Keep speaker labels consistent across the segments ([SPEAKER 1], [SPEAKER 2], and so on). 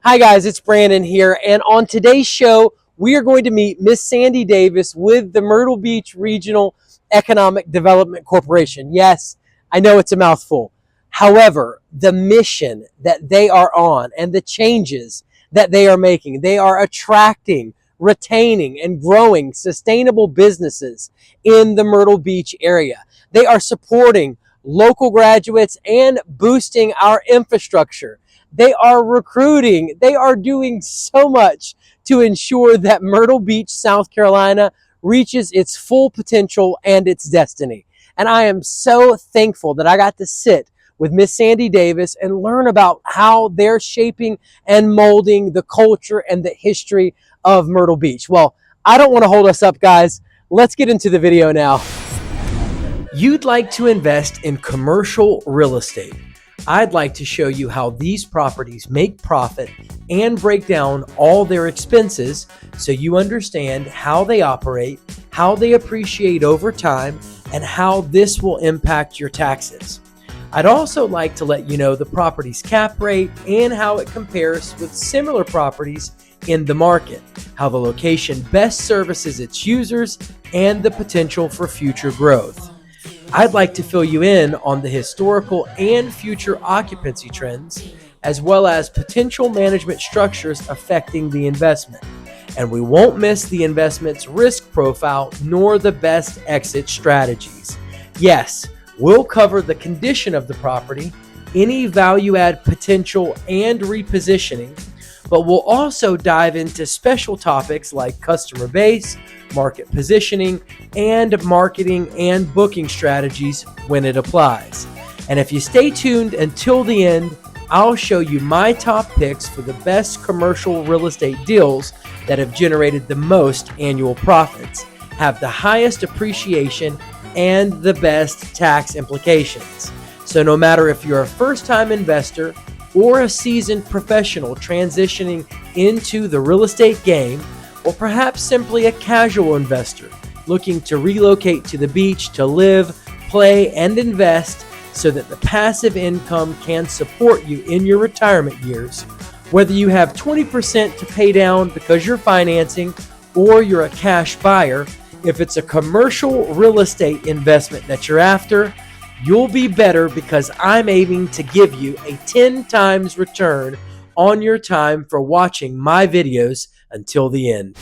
[SPEAKER 1] Hi guys, it's Brandon here, and on today's show, we are going to meet Miss Sandy Davis with the Myrtle Beach Regional Economic Development Corporation. Yes, I know it's a mouthful. However, the mission that they are on and the changes that they are making, they are attracting, retaining, and growing sustainable businesses in the Myrtle Beach area. They are supporting local graduates and boosting our infrastructure. They are recruiting. They are doing so much to ensure that Myrtle Beach, South Carolina reaches its full potential and its destiny. And I am so thankful that I got to sit with Miss Sandy Davis and learn about how they're shaping and molding the culture and the history of Myrtle Beach. Well, I don't want to hold us up, guys. Let's get into the video now. You'd like to invest in commercial real estate. I'd like to show you how these properties make profit and break down all their expenses so you understand how they operate, how they appreciate over time, and how this will impact your taxes. I'd also like to let you know the property's cap rate and how it compares with similar properties in the market, how the location best services its users, and the potential for future growth. I'd like to fill you in on the historical and future occupancy trends, as well as potential management structures affecting the investment. And we won't miss the investment's risk profile nor the best exit strategies. Yes, we'll cover the condition of the property, any value add potential and repositioning, but we'll also dive into special topics like customer base, market positioning, and marketing and booking strategies when it applies. And if you stay tuned until the end, I'll show you my top picks for the best commercial real estate deals that have generated the most annual profits, have the highest appreciation, and the best tax implications. So no matter if you're a first-time investor or a seasoned professional transitioning into the real estate game, or perhaps simply a casual investor looking to relocate to the beach to live, play, and invest so that the passive income can support you in your retirement years. Whether you have 20% to pay down because you're financing or you're a cash buyer, if it's a commercial real estate investment that you're after, you'll be better because I'm aiming to give you a 10 times return on your time for watching my videos until the end.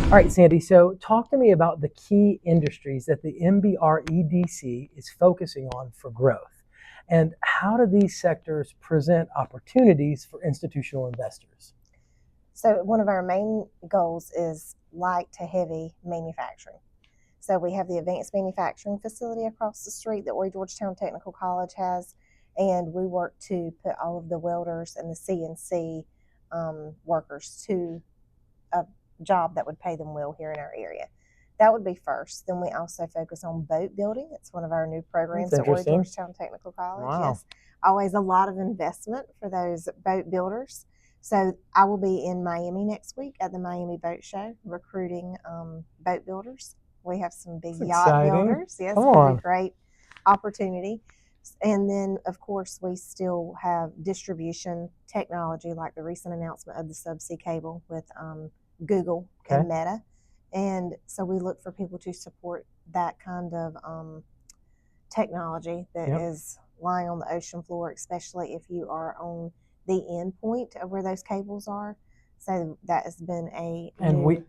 [SPEAKER 1] All right, Sandy, so talk to me about the key industries that the MBREDC is focusing on for growth. And how do these sectors present opportunities for institutional investors?
[SPEAKER 2] So one of our main goals is light to heavy manufacturing. So we have the advanced manufacturing facility across the street that Horry Georgetown Technical College has, and we work to put all of the welders and the CNC workers to a job that would pay them well here in our area. That would be first. Then we also focus on boat building. It's one of our new programs at Horry Georgetown Technical College.
[SPEAKER 1] Wow.
[SPEAKER 2] Yes, always a lot of investment for those boat builders. So I will be in Miami next week at the Miami Boat Show recruiting boat builders. We have some big yacht builders. Yes, it'll be a great opportunity. And then, of course, we still have distribution technology, like the recent announcement of the subsea cable with Google and Meta. And so we look for people to support that kind of technology that is lying on the ocean floor, especially if you are on the end point of where those cables are. So that has been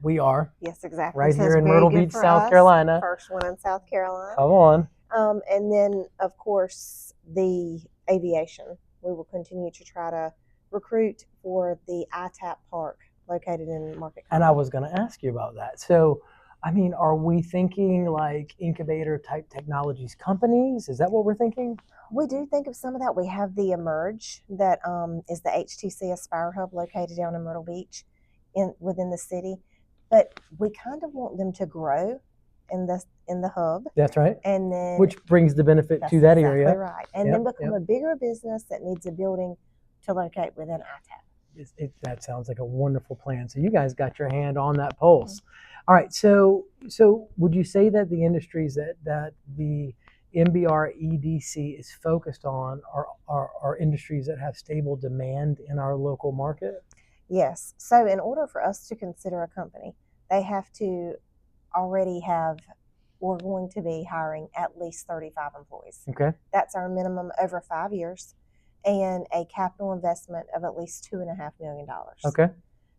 [SPEAKER 1] we are.
[SPEAKER 2] Yes, exactly.
[SPEAKER 1] Right
[SPEAKER 2] so
[SPEAKER 1] here in Myrtle Beach, South Carolina.
[SPEAKER 2] First one in South Carolina.
[SPEAKER 1] Come on.
[SPEAKER 2] And then, of course, the aviation. We will continue to try to recruit for the ITAP park located in Market.
[SPEAKER 1] And I was going to ask you about that. So, I mean, are we thinking like incubator type technologies companies? Is that what we're thinking?
[SPEAKER 2] We do think of some of that. We have the Emerge that is the HTC Aspire Hub located down in Myrtle Beach within the city. But we kind of want them to grow in the hub.
[SPEAKER 1] That's right.
[SPEAKER 2] And then
[SPEAKER 1] which brings the benefit to that area.
[SPEAKER 2] Exactly right. And then become a bigger business that needs a building to locate within ITAP.
[SPEAKER 1] That sounds like a wonderful plan. So you guys got your hand on that pulse. Mm-hmm. All right. So would you say that the industries that the MBREDC is focused on are industries that have stable demand in our local market?
[SPEAKER 2] Yes. So in order for us to consider a company, they have to already have, we're going to be hiring at least 35 employees.
[SPEAKER 1] Okay.
[SPEAKER 2] That's our minimum over 5 years, and a capital investment of at least $2.5 million.
[SPEAKER 1] Okay.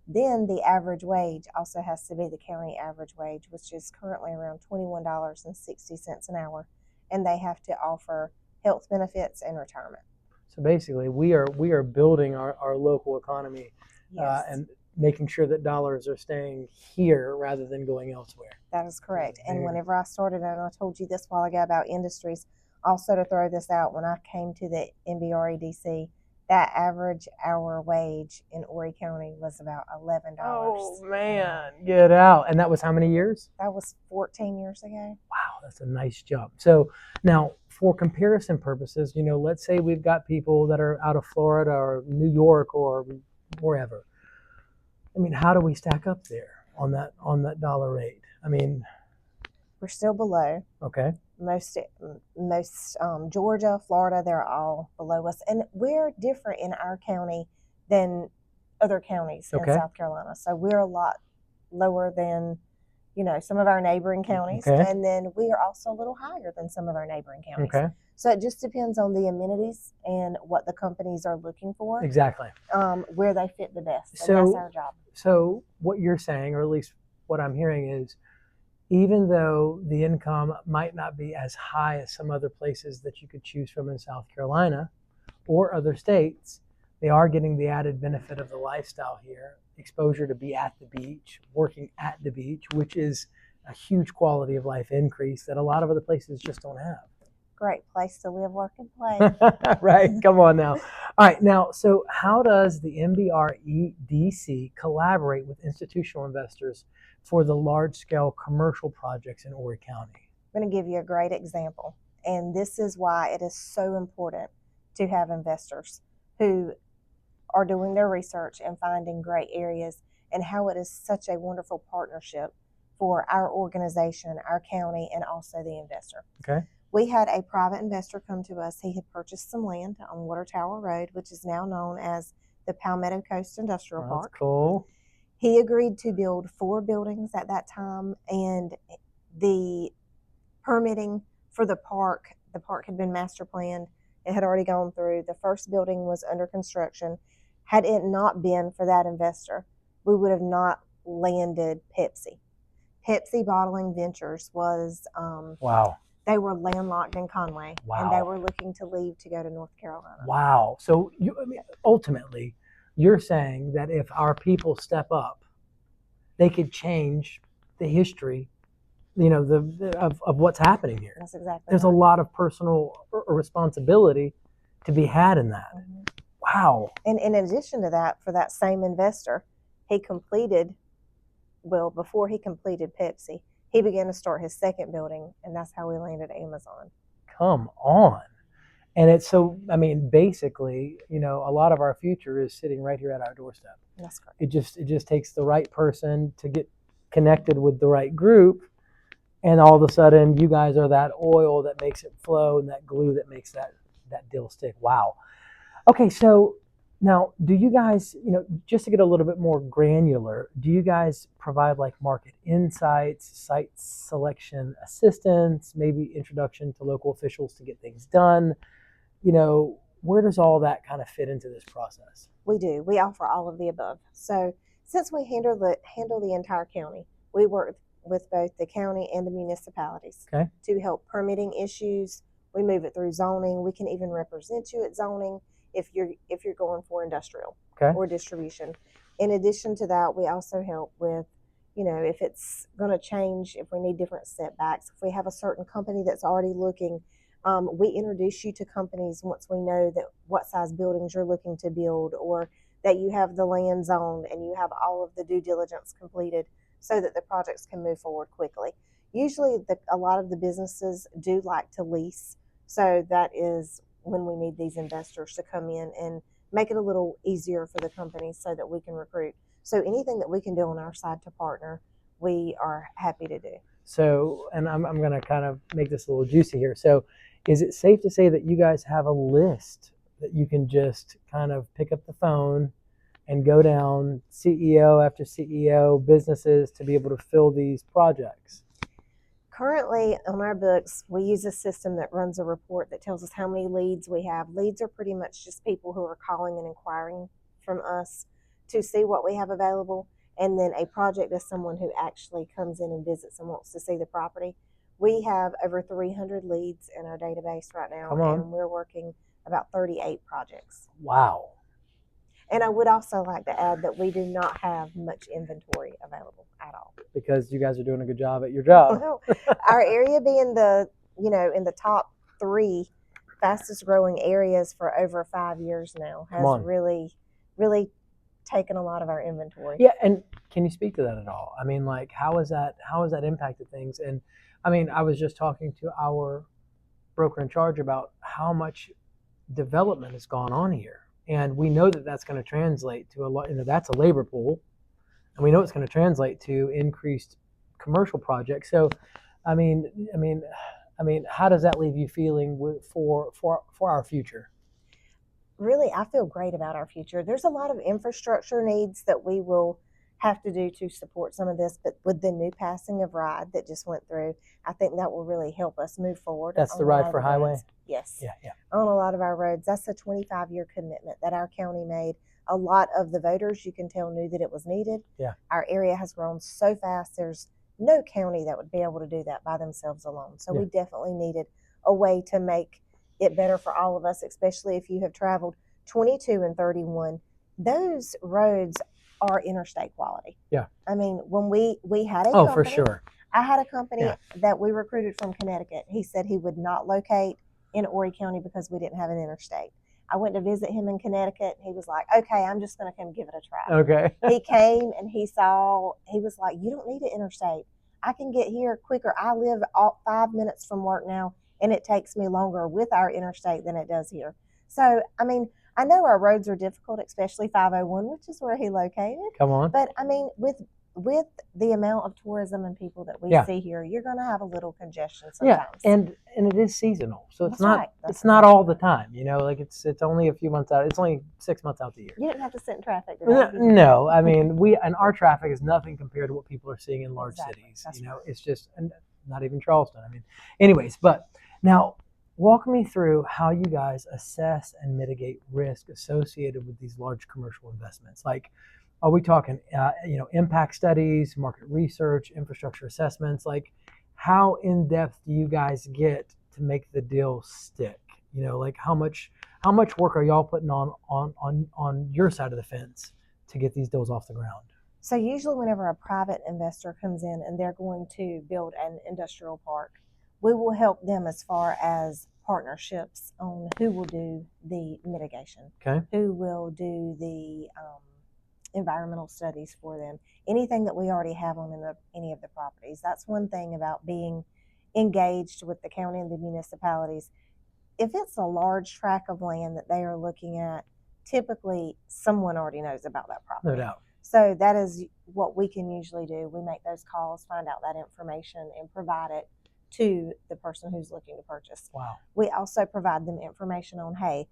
[SPEAKER 2] Then the average wage also has to be the county average wage, which is currently around $21.60 an hour, and they have to offer health benefits and retirement.
[SPEAKER 1] So basically, we are building our local economy.
[SPEAKER 2] Yes.
[SPEAKER 1] And making sure that dollars are staying here rather than going elsewhere.
[SPEAKER 2] That is correct. And whenever I started, and I told you this while ago about industries, also to throw this out, when I came to the MBREDC, that average hour wage in Horry County was about $11.
[SPEAKER 1] Oh man, get out. And that was how many years?
[SPEAKER 2] That was 14 years ago.
[SPEAKER 1] Wow, that's a nice jump. So now for comparison purposes, let's say we've got people that are out of Florida or New York or wherever. I mean, how do we stack up there on that dollar rate? I mean,
[SPEAKER 2] we're still below.
[SPEAKER 1] Okay.
[SPEAKER 2] Most Georgia, Florida, they're all below us, and we're different in our county than other counties in South Carolina. So we're a lot lower than some of our neighboring counties, and then we are also a little higher than some of our neighboring counties.
[SPEAKER 1] Okay.
[SPEAKER 2] So it just depends on the amenities and what the companies are looking for.
[SPEAKER 1] Exactly.
[SPEAKER 2] Where they fit the best.
[SPEAKER 1] So
[SPEAKER 2] that's our job.
[SPEAKER 1] So what you're saying, or at least what I'm hearing, is even though the income might not be as high as some other places that you could choose from in South Carolina or other states, they are getting the added benefit of the lifestyle here, exposure to be at the beach, working at the beach, which is a huge quality of life increase that a lot of other places just don't have.
[SPEAKER 2] Great place to live, work, and play.
[SPEAKER 1] Right, come on now. All right, now, so how does the MBREDC collaborate with institutional investors for the large-scale commercial projects in Horry County?
[SPEAKER 2] I'm going to give you a great example, and this is why it is so important to have investors who are doing their research and finding great areas, and how it is such a wonderful partnership for our organization, our county, and also the investor.
[SPEAKER 1] Okay.
[SPEAKER 2] We had a private investor come to us. He had purchased some land on Water Tower Road, which is now known as the Palmetto Coast Industrial Park.
[SPEAKER 1] That's cool.
[SPEAKER 2] He agreed to build 4 buildings at that time, and the permitting for the park had been master planned. It had already gone through. The first building was under construction. Had it not been for that investor, we would have not landed Pepsi. Pepsi Bottling Ventures was
[SPEAKER 1] wow.
[SPEAKER 2] They were landlocked in Conway,
[SPEAKER 1] wow.
[SPEAKER 2] and they were looking to leave to go to North Carolina.
[SPEAKER 1] Wow. So ultimately, you're saying that if our people step up, they could change the history, of what's happening here.
[SPEAKER 2] That's exactly
[SPEAKER 1] There's a lot of personal responsibility to be had in that.
[SPEAKER 2] Mm-hmm.
[SPEAKER 1] Wow.
[SPEAKER 2] And in addition to that, for that same investor, before he completed Pepsi, he began to start his second building, and that's how we landed Amazon.
[SPEAKER 1] Come on. And it's basically, a lot of our future is sitting right here at our doorstep.
[SPEAKER 2] That's correct.
[SPEAKER 1] It just takes the right person to get connected with the right group, and all of a sudden you guys are that oil that makes it flow and that glue that makes that deal stick. Wow. Okay, so now, do you guys, just to get a little bit more granular, do you guys provide like market insights, site selection assistance, maybe introduction to local officials to get things done? Where does all that kind of fit into this process?
[SPEAKER 2] We do. We offer all of the above. So since we handle the entire county, we work with both the county and the municipalities to help permitting issues. We move it through zoning. We can even represent you at zoning if you're going for industrial or distribution. In addition to that, we also help with, if it's going to change, if we need different setbacks, if we have a certain company that's already looking, we introduce you to companies once we know that what size buildings you're looking to build, or that you have the land zoned and you have all of the due diligence completed so that the projects can move forward quickly. Usually a lot of the businesses do like to lease, so that is when we need these investors to come in and make it a little easier for the companies so that we can recruit. So anything that we can do on our side to partner, we are happy to do.
[SPEAKER 1] So, and I'm going to kind of make this a little juicy here. So, is it safe to say that you guys have a list that you can just kind of pick up the phone and go down CEO after CEO businesses to be able to fill these projects?
[SPEAKER 2] Currently on our books, we use a system that runs a report that tells us how many leads we have. Leads are pretty much just people who are calling and inquiring from us to see what we have available. And then a project is someone who actually comes in and visits and wants to see the property. We have over 300 leads in our database right now, and we're working about 38 projects.
[SPEAKER 1] Wow.
[SPEAKER 2] And I would also like to add that we do not have much inventory available at all.
[SPEAKER 1] Because you guys are doing a good job at your job.
[SPEAKER 2] Well, our area being in the top 3 fastest growing areas for over 5 years now has really, really taken a lot of our inventory.
[SPEAKER 1] Yeah, and can you speak to that at all? I mean, like, how has that impacted things? And I mean, I was just talking to our broker in charge about how much development has gone on here. And we know that that's going to translate to a lot, that's a labor pool. And we know it's going to translate to increased commercial projects. So, I mean, how does that leave you feeling for our future?
[SPEAKER 2] Really, I feel great about our future. There's a lot of infrastructure needs that we will have to do to support some of this, but with the new passing of RIDE that just went through, I think that will really help us move forward.
[SPEAKER 1] That's the Ride for Highway?
[SPEAKER 2] Roads. Yes.
[SPEAKER 1] Yeah.
[SPEAKER 2] On a lot of our roads. That's a 25-year commitment that our county made. A lot of the voters, you can tell, knew that it was needed.
[SPEAKER 1] Yeah.
[SPEAKER 2] Our area has grown so fast. There's no county that would be able to do that by themselves alone. So we definitely needed a way to make it better for all of us, especially if you have traveled 22 and 31. Those roads are interstate quality.
[SPEAKER 1] Yeah.
[SPEAKER 2] I mean, when we had a company,
[SPEAKER 1] for sure.
[SPEAKER 2] I had a company that we recruited from Connecticut. He said he would not locate in Horry County because we didn't have an interstate. I went to visit him in Connecticut. He was like, okay, I'm just going to come give it a try.
[SPEAKER 1] Okay.
[SPEAKER 2] He came and he was like, you don't need an interstate. I can get here quicker. I live 5 minutes from work now, and it takes me longer with our interstate than it does here. So, I mean, I know our roads are difficult, especially 501, which is where he located.
[SPEAKER 1] Come on.
[SPEAKER 2] But, I mean, with the amount of tourism and people that we see here, you're going to have a little congestion sometimes.
[SPEAKER 1] Yeah, and it is seasonal, so it's not
[SPEAKER 2] right.
[SPEAKER 1] it's not all the time. Like it's only a few months out. It's only 6 months out the year.
[SPEAKER 2] You didn't have to sit in traffic today.
[SPEAKER 1] No, I mean our traffic is nothing compared to what people are seeing in large cities. That's right. It's just not even Charleston. I mean, anyways, but now walk me through how you guys assess and mitigate risk associated with these large commercial investments. Like, are we talking, impact studies, market research, infrastructure assessments? Like, how in depth do you guys get to make the deal stick? Like how much work are y'all putting on your side of the fence to get these deals off the ground?
[SPEAKER 2] So usually, whenever a private investor comes in and they're going to build an industrial park, we will help them as far as partnerships on who will do the mitigation, who will do the environmental studies for them, anything that we already have on any of the properties. That's one thing about being engaged with the county and the municipalities. If it's a large tract of land that they are looking at, typically someone already knows about that property.
[SPEAKER 1] No doubt.
[SPEAKER 2] So that is what we can usually do. We make those calls, find out that information, and provide it to the person who's looking to purchase.
[SPEAKER 1] Wow.
[SPEAKER 2] We also provide them information on, hey,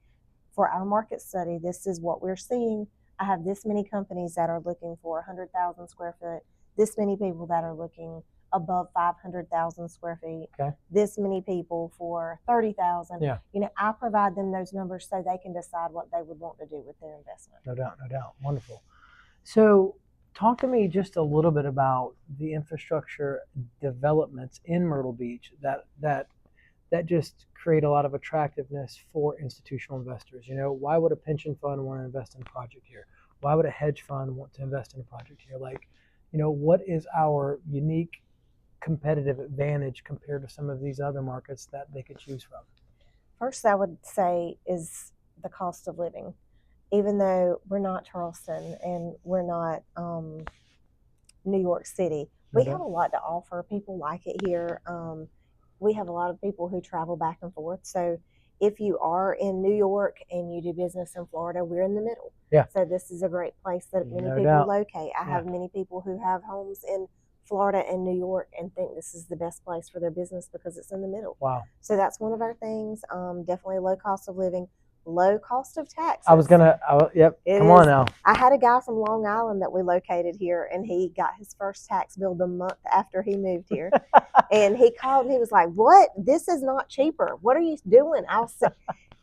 [SPEAKER 2] for our market study, this is what we're seeing. I have this many companies that are looking for 100,000 square foot, this many people that are looking above 500,000 square feet, this many people for 30,000.
[SPEAKER 1] Yeah.
[SPEAKER 2] I provide them those numbers so they can decide what they would want to do with their investment.
[SPEAKER 1] No doubt. Wonderful. So talk to me just a little bit about the infrastructure developments in Myrtle Beach that just create a lot of attractiveness for institutional investors. Why would a pension fund want to invest in a project here? Why would a hedge fund want to invest in a project here? Like, what is our unique competitive advantage compared to some of these other markets that they could choose from?
[SPEAKER 2] First, I would say is the cost of living. Even though we're not Charleston and we're not New York City, we have a lot to offer. People like it here. We have a lot of people who travel back and forth. So if you are in New York and you do business in Florida, we're in the middle.
[SPEAKER 1] Yeah.
[SPEAKER 2] So this is a great place that many people locate. I have many people who have homes in Florida and New York and think this is the best place for their business because it's in the middle.
[SPEAKER 1] Wow.
[SPEAKER 2] So that's one of our things. Definitely low cost of living, low cost of taxes.
[SPEAKER 1] Yep. Come on now.
[SPEAKER 2] I had a guy from Long Island that we located here, and he got his first tax bill the month after he moved here. And he called and he was like, "What? This is not cheaper. What are you doing?"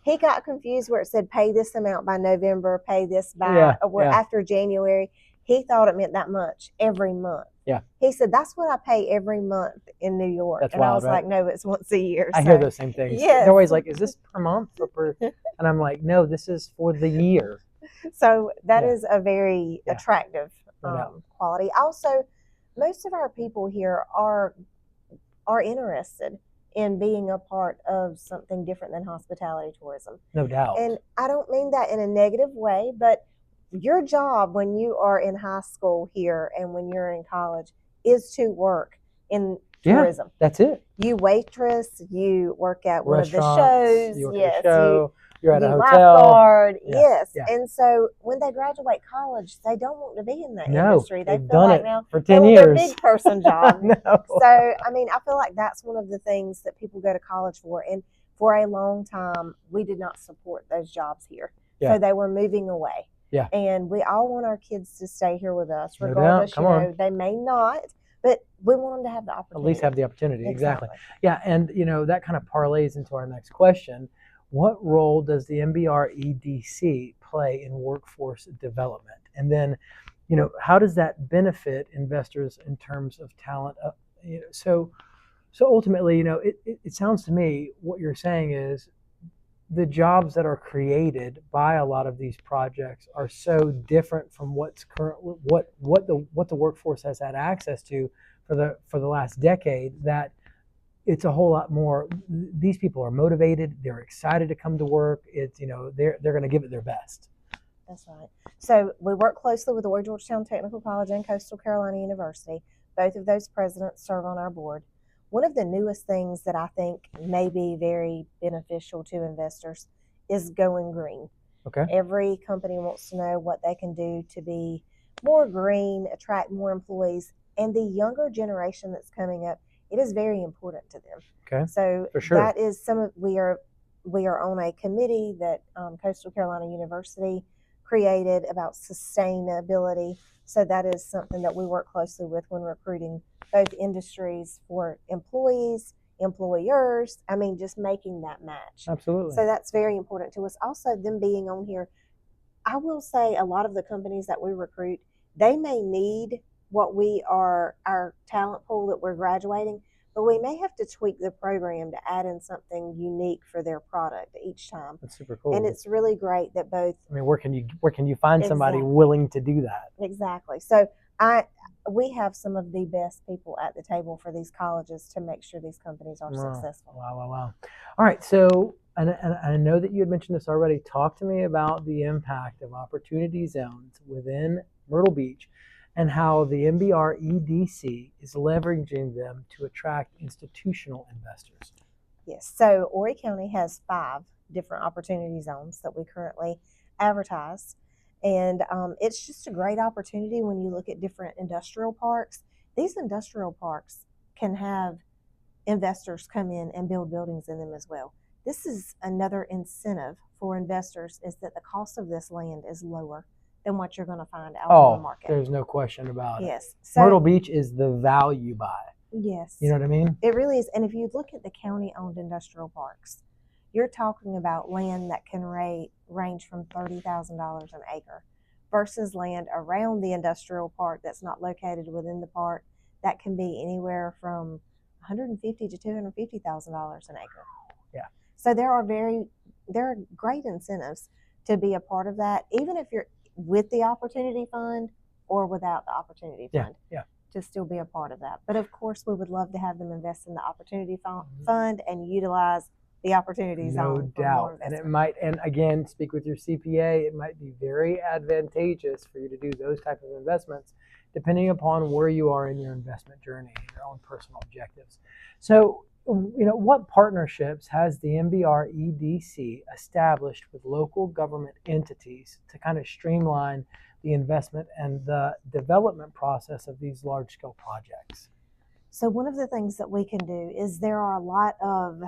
[SPEAKER 2] He got confused where it said pay this amount by November, pay this by after January. He thought it meant that much every month.
[SPEAKER 1] Yeah.
[SPEAKER 2] He said, "That's what I pay every month in New York."
[SPEAKER 1] That's
[SPEAKER 2] and
[SPEAKER 1] wild,
[SPEAKER 2] I was
[SPEAKER 1] right?
[SPEAKER 2] like, "No, it's once a year."
[SPEAKER 1] I hear those same things.
[SPEAKER 2] Yes.
[SPEAKER 1] They're always like, "Is this per month or per?" And I'm like, "No, this is for the year."
[SPEAKER 2] So that is a very attractive quality. Also, most of our people here are interested in being a part of something different than hospitality tourism.
[SPEAKER 1] No doubt.
[SPEAKER 2] And I don't mean that in a negative way, but your job when you are in high school here and when you're in college is to work in tourism.
[SPEAKER 1] That's it.
[SPEAKER 2] You waitress, you work at one of the
[SPEAKER 1] Restaurants,
[SPEAKER 2] shows.
[SPEAKER 1] you work at a show, you're at a hotel.
[SPEAKER 2] Lifeguard,
[SPEAKER 1] Yeah.
[SPEAKER 2] And so when they graduate college, they don't want to be in that
[SPEAKER 1] No,
[SPEAKER 2] industry. They
[SPEAKER 1] they've
[SPEAKER 2] feel
[SPEAKER 1] done
[SPEAKER 2] like
[SPEAKER 1] it
[SPEAKER 2] now
[SPEAKER 1] for
[SPEAKER 2] they
[SPEAKER 1] 10
[SPEAKER 2] want
[SPEAKER 1] years.
[SPEAKER 2] their big person job.
[SPEAKER 1] No.
[SPEAKER 2] So, I mean, I feel like that's one of the things that people go to college for. And for a long time, we did not support those jobs here.
[SPEAKER 1] Yeah.
[SPEAKER 2] So they were moving away.
[SPEAKER 1] Yeah.
[SPEAKER 2] And we all want our kids to stay here with us,
[SPEAKER 1] No
[SPEAKER 2] regardless.
[SPEAKER 1] doubt. Come on.
[SPEAKER 2] They may not, but we want them to have the opportunity.
[SPEAKER 1] At least have the opportunity. Exactly. Yeah. And, that kind of parlays into our next question. What role does the MBREDC play in workforce development? And then, how does that benefit investors in terms of talent? So ultimately, it sounds to me what you're saying is the jobs that are created by a lot of these projects are so different from what's what the workforce has had access to for the last decade that it's a whole lot more. These people are motivated. They're excited to come to work. It's they're going to give it their best.
[SPEAKER 2] That's right. So we work closely with the Warrior Georgetown Technical College and Coastal Carolina University. Both of those presidents serve on our board. One of the newest things that I think may be very beneficial to investors is going green.
[SPEAKER 1] Okay.
[SPEAKER 2] Every company wants to know what they can do to be more green, attract more employees, and the younger generation that's coming up, it is very important to them.
[SPEAKER 1] Okay.
[SPEAKER 2] So
[SPEAKER 1] for sure.
[SPEAKER 2] that is we are on a committee that Coastal Carolina University created about sustainability. So that is something that we work closely with when recruiting both industries for employees, employers. I mean, just making that match.
[SPEAKER 1] Absolutely.
[SPEAKER 2] So that's very important to us. Also, them being on here, I will say a lot of the companies that we recruit, they may need what our talent pool that we're graduating, but we may have to tweak the program to add in something unique for their product each time.
[SPEAKER 1] That's super cool.
[SPEAKER 2] And it's really great that both.
[SPEAKER 1] I mean, where can you find somebody willing to do that?
[SPEAKER 2] Exactly. So we have some of the best people at the table for these colleges to make sure these companies are successful.
[SPEAKER 1] Wow. All right. So, and I know that you had mentioned this already. Talk to me about the impact of opportunity zones within Myrtle Beach and how the MBREDC is leveraging them to attract institutional investors.
[SPEAKER 2] Yes. So Horry County has 5 different opportunity zones that we currently advertise. And it's just a great opportunity when you look at different industrial parks. These industrial parks can have investors come in and build buildings in them as well. This is another incentive for investors, is that the cost of this land is lower than what you're going to find out on the market.
[SPEAKER 1] There's no question about it.
[SPEAKER 2] Yes. So,
[SPEAKER 1] Myrtle Beach is the value buy.
[SPEAKER 2] Yes.
[SPEAKER 1] You know what I mean?
[SPEAKER 2] It really is. And if you look at the county-owned industrial parks, you're talking about land that can range from $30,000 an acre versus land around the industrial park that's not located within the park that can be anywhere from $150,000 to $250,000 an acre.
[SPEAKER 1] Yeah.
[SPEAKER 2] So there are great incentives to be a part of that, even if you're with the Opportunity Fund or without the Opportunity Fund.
[SPEAKER 1] Yeah.
[SPEAKER 2] To still be a part of that. But of course, we would love to have them invest in the Opportunity Fund and utilize the Opportunity Zone.
[SPEAKER 1] No doubt. And it might, and again, speak with your CPA, it might be very advantageous for you to do those type of investments, depending upon where you are in your investment journey and your own personal objectives. So, what partnerships has the MBREDC established with local government entities to kind of streamline the investment and the development process of these large-scale projects?
[SPEAKER 2] So one of the things that we can do is there are a lot of,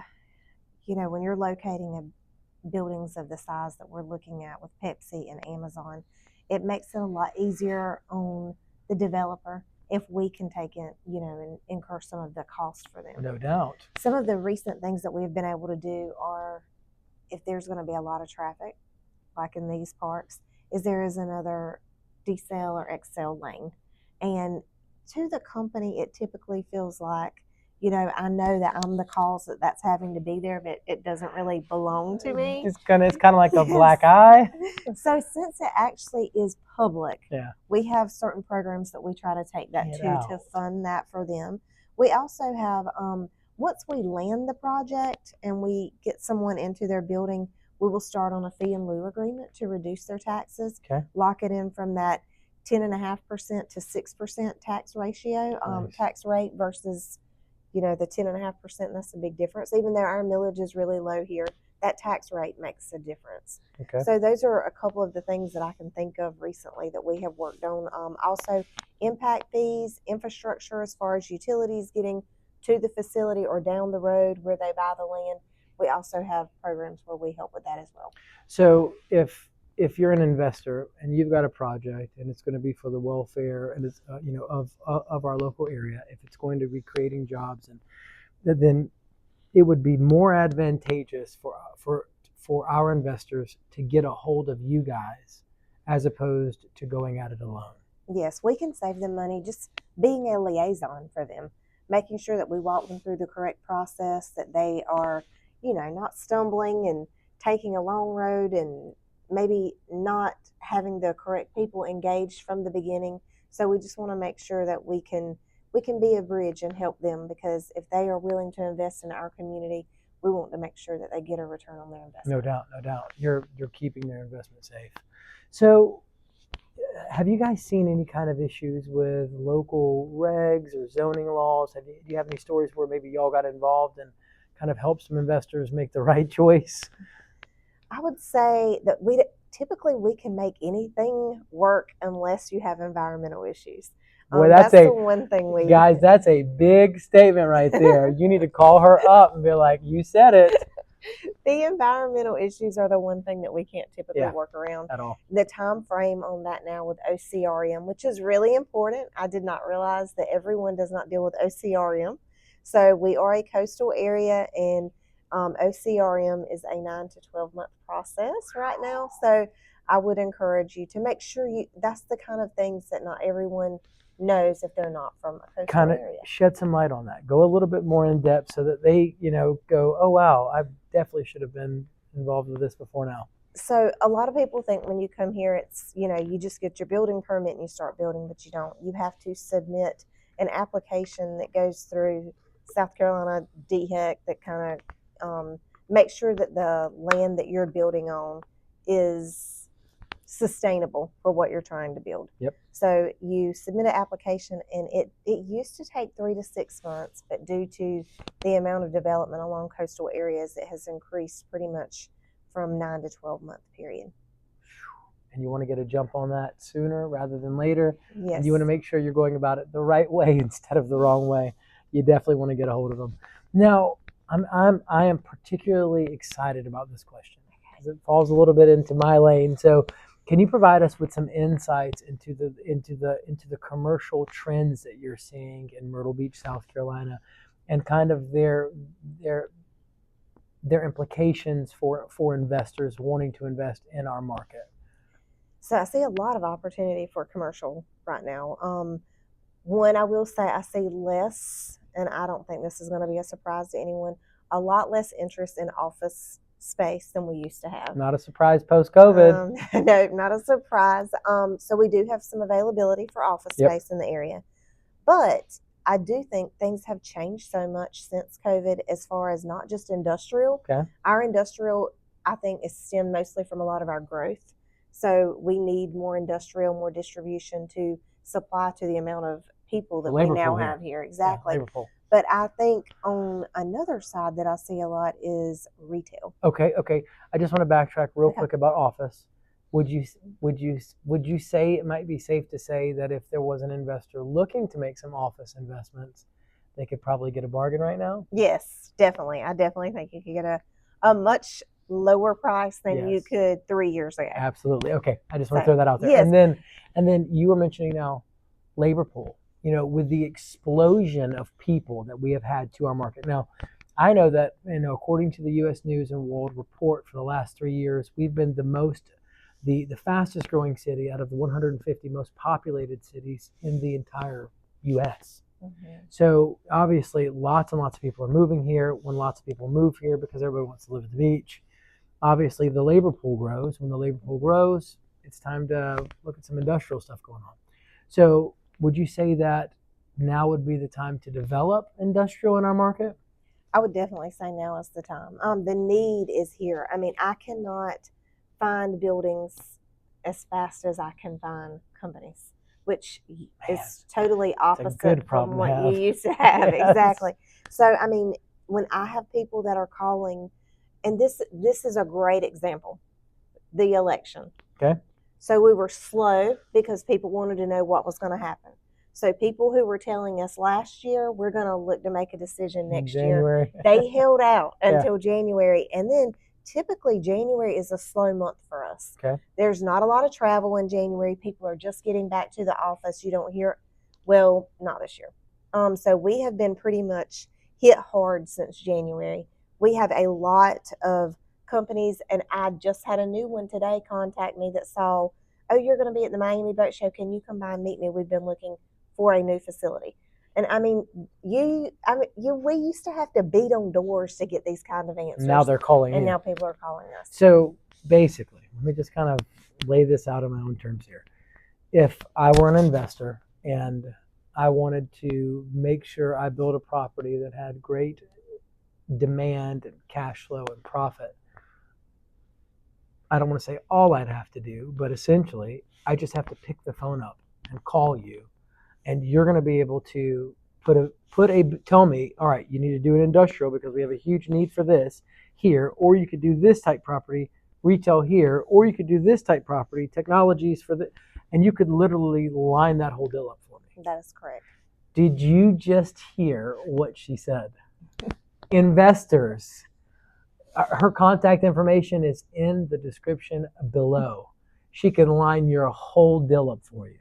[SPEAKER 2] when you're locating buildings of the size that we're looking at with Pepsi and Amazon, it makes it a lot easier on the developer if we can take it, and incur some of the cost for them.
[SPEAKER 1] No doubt.
[SPEAKER 2] Some of the recent things that we've been able to do are, if there's going to be a lot of traffic, like in these parks, is there is another decel or excel lane. And to the company, it typically feels like, I know that I'm the cause that's having to be there, but it doesn't really belong to me.
[SPEAKER 1] It's kind of like a black eye.
[SPEAKER 2] So since it actually is public,
[SPEAKER 1] yeah,
[SPEAKER 2] we have certain programs that we try to take that to fund that for them. We also have, once we land the project and we get someone into their building, we will start on a fee in lieu agreement to reduce their taxes, lock it in from that 10.5% to 6% tax ratio, tax rate versus, the 10.5%. That's a big difference. Even though our millage is really low here, that tax rate makes a difference. So those are a couple of the things that I can think of recently that we have worked on. Also, impact fees, infrastructure as far as utilities getting to the facility or down the road where they buy the land. We also have programs where we help with that as well.
[SPEAKER 1] So if you're an investor and you've got a project and it's going to be for the welfare and it's of our local area, if it's going to be creating jobs, and then it would be more advantageous for our investors to get a hold of you guys as opposed to going at it alone.
[SPEAKER 2] Yes, we can save them money just being a liaison for them, making sure that we walk them through the correct process, that they are, not stumbling and taking a long road and maybe not having the correct people engaged from the beginning. So we just want to make sure that we can be a bridge and help them, because if they are willing to invest in our community, we want to make sure that they get a return on their investment.
[SPEAKER 1] No doubt. You're keeping their investment safe. So have you guys seen any kind of issues with local regs or zoning laws? Do you have any stories where maybe y'all got involved and kind of helped some investors make the right choice?
[SPEAKER 2] I would say that we can make anything work unless you have environmental issues.
[SPEAKER 1] Boy,
[SPEAKER 2] that's the one thing
[SPEAKER 1] guys, that's a big statement right there. You need to call her up and be like, you said it.
[SPEAKER 2] The environmental issues are the one thing that we can't typically work around
[SPEAKER 1] at all.
[SPEAKER 2] The time frame on that now with OCRM, which is really important. I did not realize that everyone does not deal with OCRM. So we are a coastal area, and OCRM is a 9 to 12 month process right now. So I would encourage you to make sure that's the kind of things that not everyone knows if they're not from a coastal
[SPEAKER 1] kind of
[SPEAKER 2] area.
[SPEAKER 1] Shed some light on that. Go a little bit more in depth so that they, go, oh wow, I definitely should have been involved with this before now.
[SPEAKER 2] So a lot of people think when you come here, it's, you just get your building permit and you start building, but you don't. You have to submit an application that goes through South Carolina DHEC that kind of makes sure that the land that you're building on is sustainable for what you're trying to build.
[SPEAKER 1] Yep.
[SPEAKER 2] So you submit an application, and it used to take 3 to 6 months, but due to the amount of development along coastal areas, it has increased pretty much from 9 to 12 month period.
[SPEAKER 1] And you want to get a jump on that sooner rather than later.
[SPEAKER 2] Yes.
[SPEAKER 1] And you want to make sure you're going about it the right way instead of the wrong way. You definitely want to get a hold of them. Now, I am particularly excited about this question because it falls a little bit into my lane. So, can you provide us with some insights into the commercial trends that you're seeing in Myrtle Beach, South Carolina, and kind of their implications for investors wanting to invest in our market?
[SPEAKER 2] So I see a lot of opportunity for commercial right now. One, I will say I see less, and I don't think this is going to be a surprise to anyone, a lot less interest in office space than we used to have.
[SPEAKER 1] Not a surprise post-COVID.
[SPEAKER 2] No, not a surprise. So we do have some availability for office space in the area. But I do think things have changed so much since COVID as far as not just industrial.
[SPEAKER 1] Okay.
[SPEAKER 2] Our industrial, I think, is stemmed mostly from a lot of our growth. So we need more industrial, more distribution to supply to the amount of people that we now have here. Exactly.
[SPEAKER 1] Yeah,
[SPEAKER 2] but I think on another side that I see a lot is retail.
[SPEAKER 1] Okay. I just want to backtrack real quick about office. would you say it might be safe to say that if there was an investor looking to make some office investments, they could probably get a bargain right now?
[SPEAKER 2] Yes, definitely. I definitely think you could get a much lower price than you could 3 years ago.
[SPEAKER 1] Absolutely. Okay, I just want to throw that out there.
[SPEAKER 2] Yes.
[SPEAKER 1] And then you were mentioning now labor pool. With the explosion of people that we have had to our market. Now, I know that, according to the U.S. News and World Report for the last 3 years, we've been the fastest growing city out of the 150 most populated cities in the entire U.S. Mm-hmm. So obviously, lots and lots of people are moving here. When lots of people move here because everybody wants to live at the beach, obviously the labor pool grows. When the labor pool grows, it's time to look at some industrial stuff going on. So would you say that now would be the time to develop industrial in our market?
[SPEAKER 2] I would definitely say now is the time. The need is here. I mean, I cannot find buildings as fast as I can find companies, which is totally opposite from what you used to have. Yes. Exactly. So, I mean, when I have people that are calling, and this is a great example, the election.
[SPEAKER 1] Okay.
[SPEAKER 2] So we were slow because people wanted to know what was going to happen. So people who were telling us last year, we're going to look to make a decision next year, they held out until January. And then typically January is a slow month for us.
[SPEAKER 1] Okay.
[SPEAKER 2] There's not a lot of travel in January. People are just getting back to the office. You don't hear, well, not this year. So we have been pretty much hit hard since January. We have a lot of companies, and I just had a new one today contact me that saw, oh, you're going to be at the Miami Boat Show. Can you come by and meet me? We've been looking for a new facility. And I mean, we used to have to beat on doors to get these kind of answers.
[SPEAKER 1] Now they're calling
[SPEAKER 2] and now people are calling us.
[SPEAKER 1] So basically, let me just kind of lay this out in my own terms here. If I were an investor and I wanted to make sure I built a property that had great demand and cash flow and profit, I don't want to say all I'd have to do, but essentially I just have to pick the phone up and call you, and you're going to be able to tell me, all right, you need to do an industrial because we have a huge need for this here, or you could do this type property, retail here, or you could do this type property, technologies for the, and you could literally line that whole deal up for me.
[SPEAKER 2] That is correct.
[SPEAKER 1] Did you just hear what she said? Investors. Her contact information is in the description below. She can line your whole deal up for you.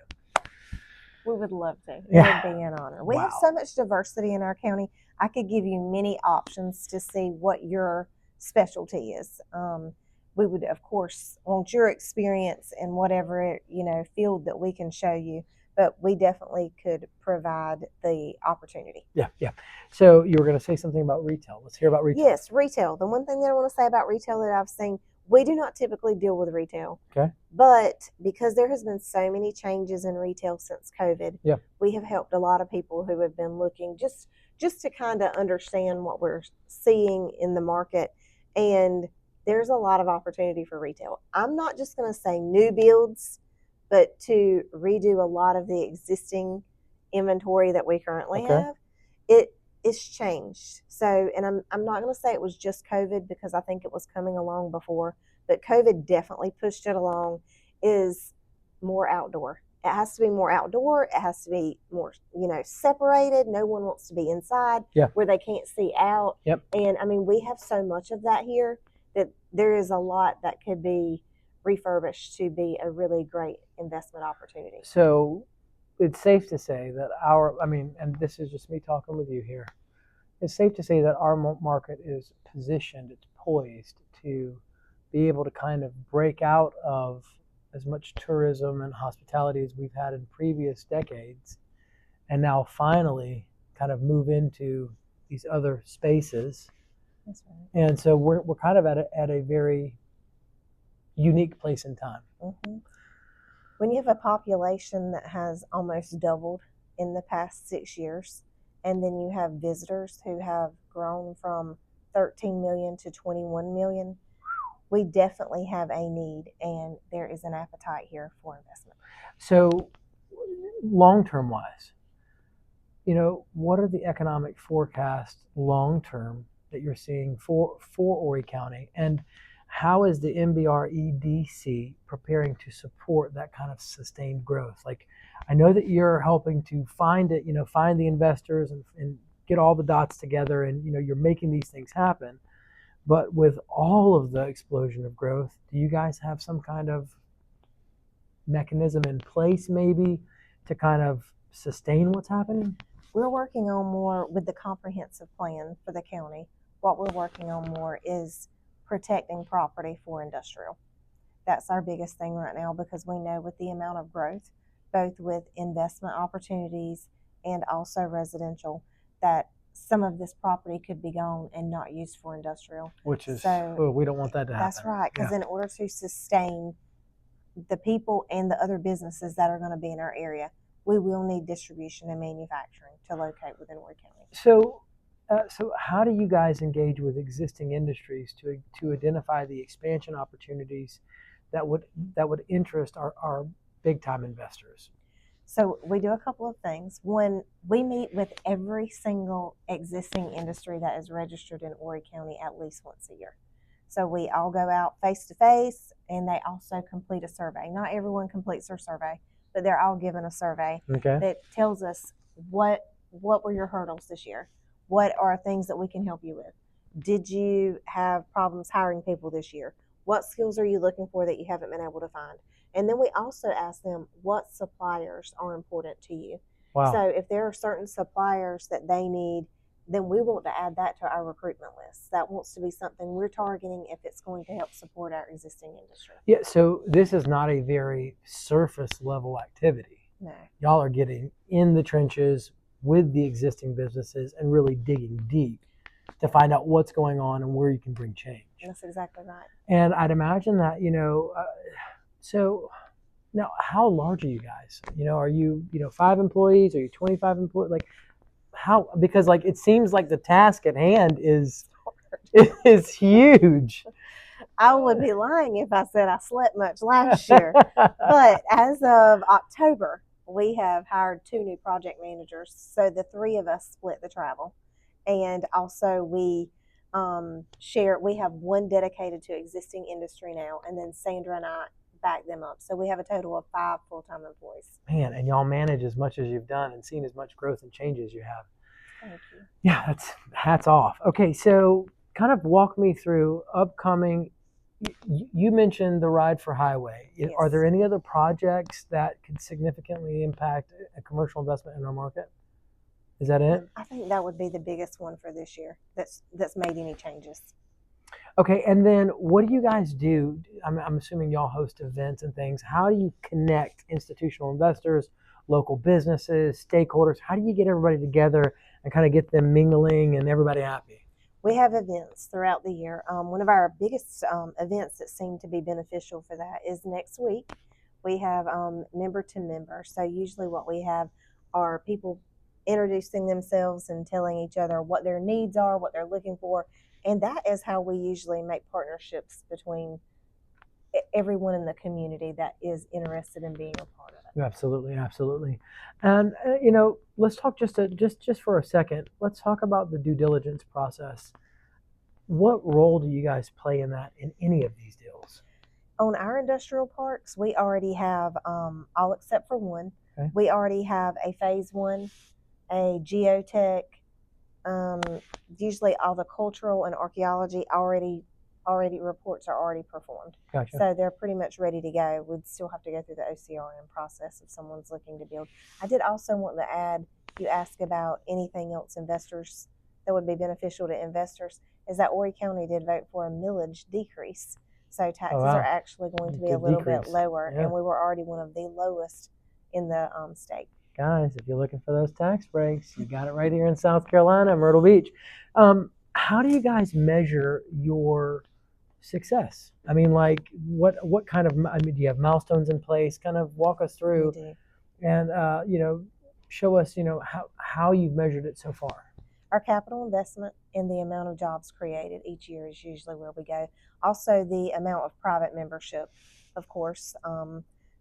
[SPEAKER 2] We would love to. It would be an honor. We have so much diversity in our county. I could give you many options to see what your specialty is. We would, of course, want your experience in whatever field that we can show you, but we definitely could provide the opportunity.
[SPEAKER 1] Yeah. So you were going to say something about retail. Let's hear about retail.
[SPEAKER 2] Yes, retail. The one thing that I want to say about retail that I've seen, we do not typically deal with retail.
[SPEAKER 1] Okay.
[SPEAKER 2] But because there has been so many changes in retail since COVID, we have helped a lot of people who have been looking just to kind of understand what we're seeing in the market. And there's a lot of opportunity for retail. I'm not just going to say new builds, but to redo a lot of the existing inventory that we currently have. It's changed. So, and I'm not going to say it was just COVID because I think it was coming along before, but COVID definitely pushed it along, is more outdoor. It has to be more outdoor. It has to be more, separated. No one wants to be inside where they can't see out.
[SPEAKER 1] Yep.
[SPEAKER 2] And I mean, we have so much of that here that there is a lot that could be refurbished to be a really great investment opportunity.
[SPEAKER 1] So it's safe to say that and this is just me talking with you here, it's safe to say that our market is positioned, it's poised to be able to kind of break out of as much tourism and hospitality as we've had in previous decades, and now finally kind of move into these other spaces.
[SPEAKER 2] That's right.
[SPEAKER 1] And so we're kind of at a very unique place in time.
[SPEAKER 2] Mm-hmm. When you have a population that has almost doubled in the past 6 years, and then you have visitors who have grown from 13 million to 21 million, we definitely have a need, and there is an appetite here for investment.
[SPEAKER 1] So long-term wise, what are the economic forecasts long-term that you're seeing for Horry County? And how is the MBREDC preparing to support that kind of sustained growth? Like, I know that you're helping to find the investors and get all the dots together, and you're making these things happen. But with all of the explosion of growth, do you guys have some kind of mechanism in place maybe to kind of sustain what's happening?
[SPEAKER 2] We're working on more with the comprehensive plan for the county. What we're working on more is protecting property for industrial. That's our biggest thing right now, because we know with the amount of growth, both with investment opportunities and also residential, that some of this property could be gone and not used for industrial.
[SPEAKER 1] Which is, we don't want that to happen.
[SPEAKER 2] That's right, because in order to sustain the people and the other businesses that are going to be in our area, we will need distribution and manufacturing to locate within Horry County.
[SPEAKER 1] So how do you guys engage with existing industries to identify the expansion opportunities that would interest our big time investors?
[SPEAKER 2] So we do a couple of things. One, we meet with every single existing industry that is registered in Horry County at least once a year. So we all go out face to face, and they also complete a survey. Not everyone completes their survey, but they're all given a survey that tells us what were your hurdles this year? What are things that we can help you with? Did you have problems hiring people this year? What skills are you looking for that you haven't been able to find? And then we also ask them what suppliers are important to you. Wow. So if there are certain suppliers that they need, then we want to add that to our recruitment list. That wants to be something we're targeting if it's going to help support our existing industry.
[SPEAKER 1] Yeah, so this is not a very surface level activity.
[SPEAKER 2] No.
[SPEAKER 1] Y'all are getting in the trenches with the existing businesses and really digging deep to find out what's going on and where you can bring change.
[SPEAKER 2] That's exactly right.
[SPEAKER 1] And I'd imagine that, so now how large are you guys? Are you, 5 employees? Are you 25 employees? Like how, because like it seems like the task at hand is huge.
[SPEAKER 2] I would be lying if I said I slept much last year. But as of October, we have hired 2 new project managers. So the 3 of us split the travel. And also we we have 1 dedicated to existing industry now, and then Sandra and I back them up. So we have a total of 5 full-time employees.
[SPEAKER 1] Man, and y'all manage as much as you've done and seen as much growth and change as you have.
[SPEAKER 2] Thank you.
[SPEAKER 1] Yeah, that's hats off. Okay, so kind of walk me through upcoming. You mentioned the Ride for Highway. Yes. Are there any other projects that could significantly impact a commercial investment in our market? Is that it?
[SPEAKER 2] I think that would be the biggest one for this year that's made any changes.
[SPEAKER 1] Okay, and then what do you guys do? I'm assuming y'all host events and things. How do you connect institutional investors, local businesses, stakeholders? How do you get everybody together and kind of get them mingling and everybody happy?
[SPEAKER 2] We have events throughout the year. One of our biggest events that seem to be beneficial for that is next week. We have member to member. So usually what we have are people introducing themselves and telling each other what their needs are, what they're looking for. And that is how we usually make partnerships between everyone in the community that is interested in being a part of it.
[SPEAKER 1] Absolutely, absolutely. And let's talk just for a second. Let's talk about the due diligence process. What role do you guys play in that in any of these deals?
[SPEAKER 2] On our industrial parks, we already have all except for one. Okay. We already have a phase 1, a geotech. Usually all the cultural and archaeology reports are already performed.
[SPEAKER 1] Gotcha.
[SPEAKER 2] So they're pretty much ready to go. We'd still have to go through the OCRM process if someone's looking to build. I did also want to add, you asked about anything else investors that would be beneficial to investors, is that Horry County did vote for a millage decrease. So taxes are actually going to be a little bit lower, and we were already one of the lowest in the state.
[SPEAKER 1] Guys, if you're looking for those tax breaks, you got it right here in South Carolina, Myrtle Beach. How do you guys measure your success? I mean, like what kind of, do you have milestones in place? Kind of walk us through and, show us, how you've measured it so far.
[SPEAKER 2] Our capital investment and the amount of jobs created each year is usually where we go. Also the amount of private membership, of course.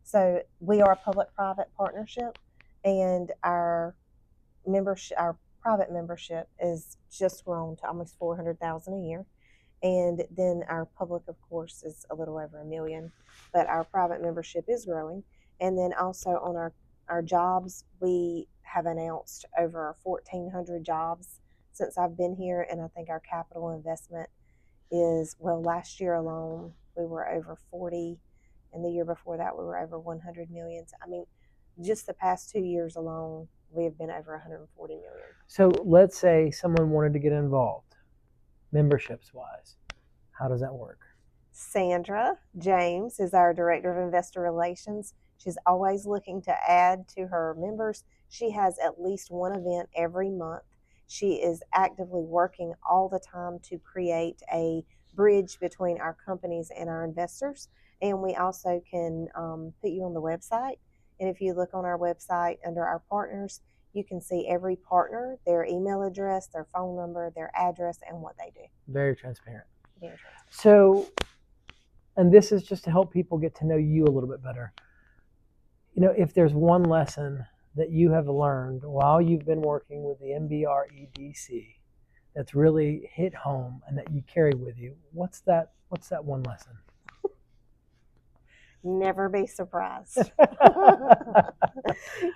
[SPEAKER 2] So we are a public-private partnership, and our private membership is just grown to almost 400,000 a year. And then our public, of course, is a little over 1 million, but our private membership is growing. And then also on our jobs, we have announced over 1,400 jobs since I've been here. And I think our capital investment is, well, last year alone, we were over 40. And the year before that, we were over 100 million. So, I mean, just the past 2 years alone, we have been over 140 million.
[SPEAKER 1] So let's say someone wanted to get involved, memberships wise. How does that work?
[SPEAKER 2] Sandra James is our Director of Investor Relations. She's always looking to add to her members. She has at least one event every month. She is actively working all the time to create a bridge between our companies and our investors. And we also can put you on the website. And if you look on our website under our partners, you can see every partner, their email address, their phone number, their address, and what they do.
[SPEAKER 1] Very transparent.
[SPEAKER 2] Very transparent.
[SPEAKER 1] So, and this is just to help people get to know you a little bit better. You know, if there's one lesson that you have learned while you've been working with the MBREDC that's really hit home and that you carry with you, what's that one lesson?
[SPEAKER 2] Never be surprised.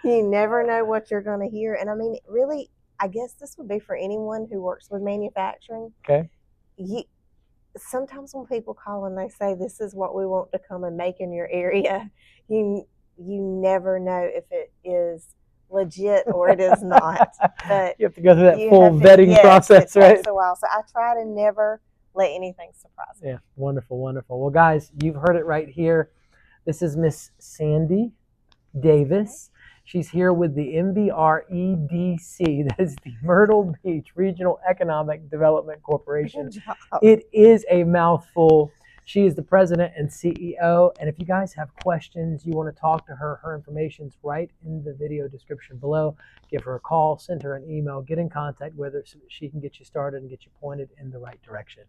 [SPEAKER 2] You never know what you're going to hear. And I mean, really, I guess this would be for anyone who works with manufacturing.
[SPEAKER 1] Okay.
[SPEAKER 2] Sometimes when people call and they say, this is what we want to come and make in your area, you never know if it is legit or it is not. But
[SPEAKER 1] you have to go through that full vetting process, right?
[SPEAKER 2] It takes a while. So I try to never let anything surprise me.
[SPEAKER 1] Yeah, wonderful, wonderful. Well, guys, you've heard it right here. This is Miss Sandy Davis. She's here with the MBREDC, that is the Myrtle Beach Regional Economic Development Corporation.
[SPEAKER 2] Good job.
[SPEAKER 1] It is a mouthful. She is the president and CEO. And if you guys have questions, you want to talk to her, her information's right in the video description below. Give her a call, send her an email, get in contact with her so that she can get you started and get you pointed in the right direction.